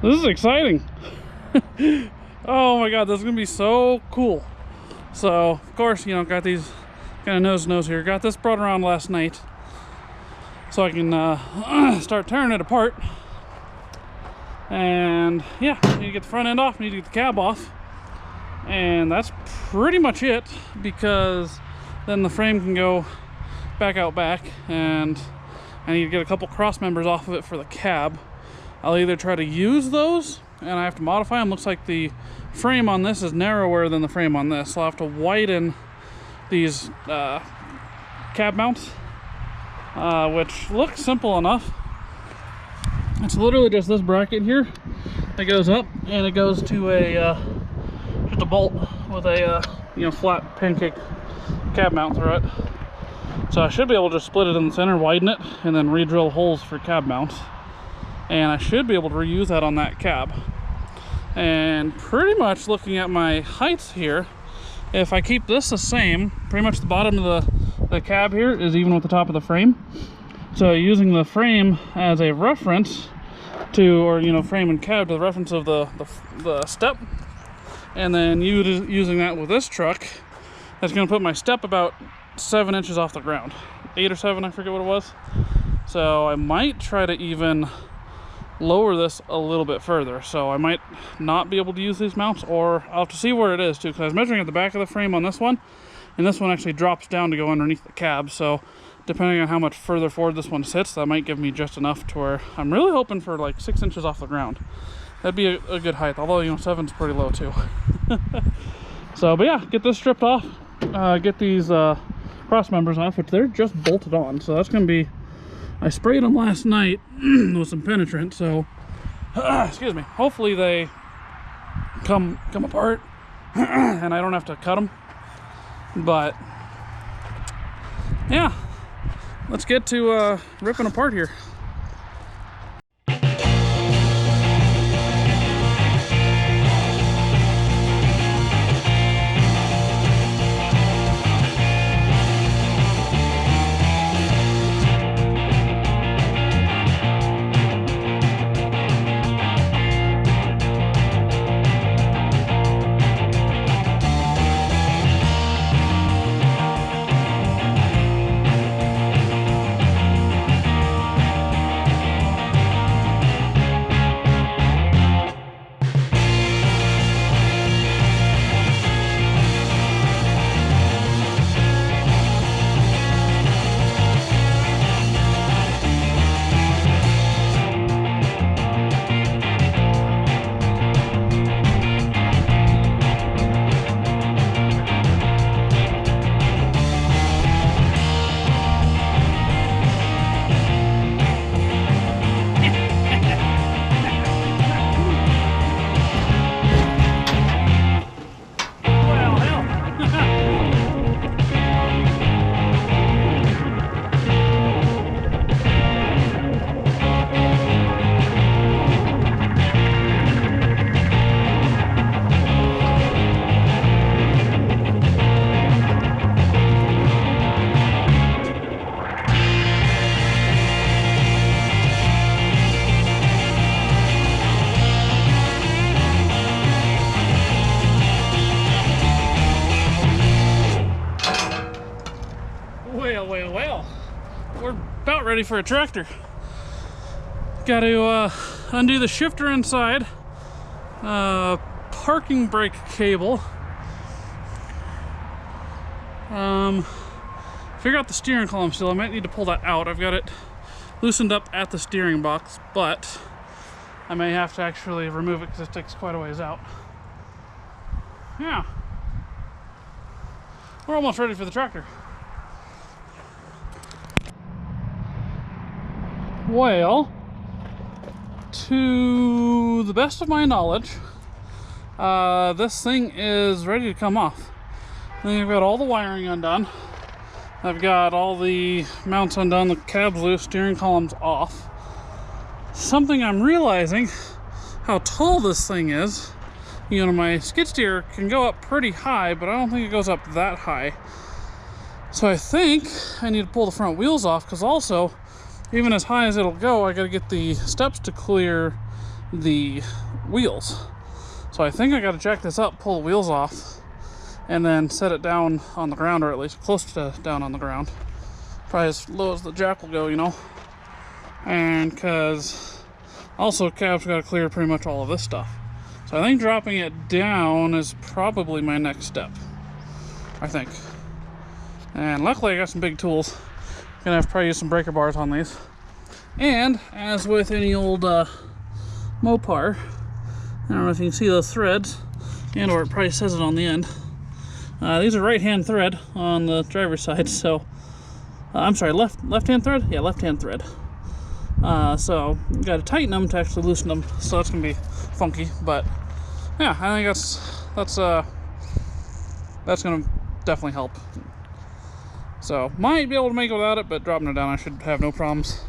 This is exciting. Oh my god, this is gonna be so cool. So of course, you know, got these kind of nose to nose here. Got this brought around last night so I can start tearing it apart. And yeah, need to get the front end off, need to get the cab off, and that's pretty much it, because then the frame can go back out back, and I need to get a couple cross members off of it for the cab. I'll either try to use those and I have to modify them. Looks like the frame on this is narrower than the frame on this, so I'll have to widen these cab mounts, which looks simple enough. It's literally just this bracket here that goes up, and it goes to a just a bolt with a you know, flat pancake cab mount through it. So I should be able to just split it in the center, widen it, and then re-drill holes for cab mounts. And I should be able to reuse that on that cab. And pretty much looking at my heights here, if I keep this the same, pretty much the bottom of the cab here is even with the top of the frame. So using the frame as a reference to, or you know, frame and cab to the reference of the step, and then using that with this truck, that's going to put my step about 7 inches off the ground, 8 or 7, I forget what it was. So I might try to even lower this a little bit further. So I might not be able to use these mounts, or I'll have to see where it is too, because I was measuring at the back of the frame on this one, and this one actually drops down to go underneath the cab. So depending on how much further forward this one sits, that might give me just enough to where I'm really hoping for like 6 inches off the ground. That'd be a good height, although, you know, 7's pretty low too. So, but yeah, get this stripped off, get these cross members off, which they're just bolted on. So that's gonna be, I sprayed them last night with some penetrant, so excuse me, hopefully they come apart and I don't have to cut them. But yeah, let's get to ripping apart here. Well, we're about ready for a tractor. Got to undo the shifter inside, parking brake cable, figure out the steering column still. I might need to pull that out. I've got it loosened up at the steering box, but I may have to actually remove it because it takes quite a ways out. Yeah, we're almost ready for the tractor. Well, to the best of my knowledge, this thing is ready to come off. I think I've got all the wiring undone. I've got all the mounts undone, the cab's loose, steering column's off. Something I'm realizing, how tall this thing is. You know, my skid steer can go up pretty high, but I don't think it goes up that high. So I think I need to pull the front wheels off, because also, even as high as it'll go, I gotta get the steps to clear the wheels. So I think I got to jack this up, pull the wheels off, and then set it down on the ground, or at least close to down on the ground. Probably as low as the jack will go, you know. And because also cab's got to clear pretty much all of this stuff. So I think dropping it down is probably my next step, I think. And luckily I got some big tools. Gonna have to probably use some breaker bars on these. And as with any old Mopar, I don't know if you can see those threads, and or it probably says it on the end. These are right-hand thread on the driver's side, so I'm sorry, left-hand thread? Yeah, left-hand thread. So you got to tighten them to actually loosen them, so that's gonna be funky. But yeah, I think that's gonna definitely help. So might be able to make it without it, but dropping it down, I should have no problems.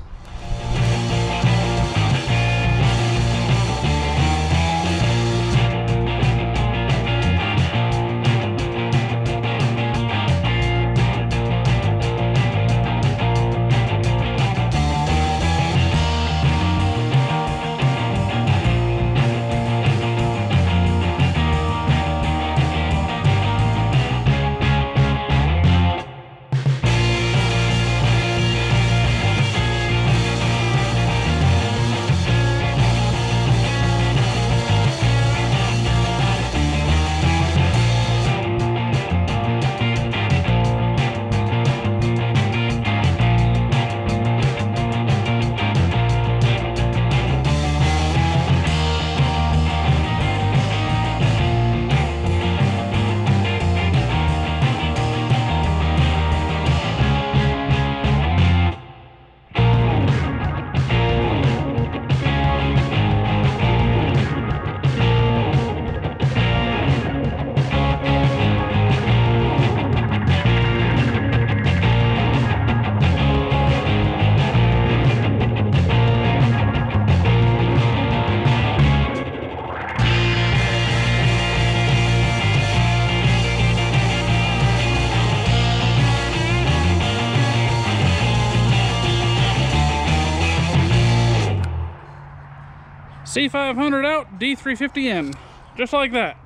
C500 out, D350 in. Just like that.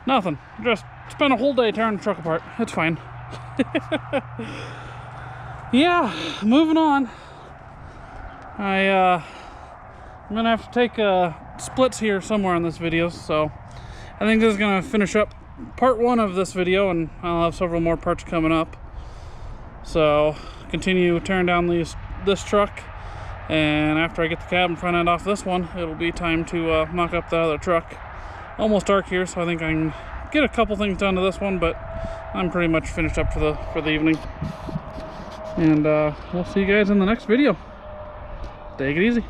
Nothing. Just spent a whole day tearing the truck apart. It's fine. Yeah, moving on. I'm gonna have to take splits here somewhere on this video, so I think this is gonna finish up part 1 of this video, and I'll have several more parts coming up. So continue tearing down this truck, and after I get the cab and front end off this one, it'll be time to mock up the other truck. Almost dark here, so I think I can get a couple things done to this one, but I'm pretty much finished up for the evening. And we'll see you guys in the next video. Take it easy.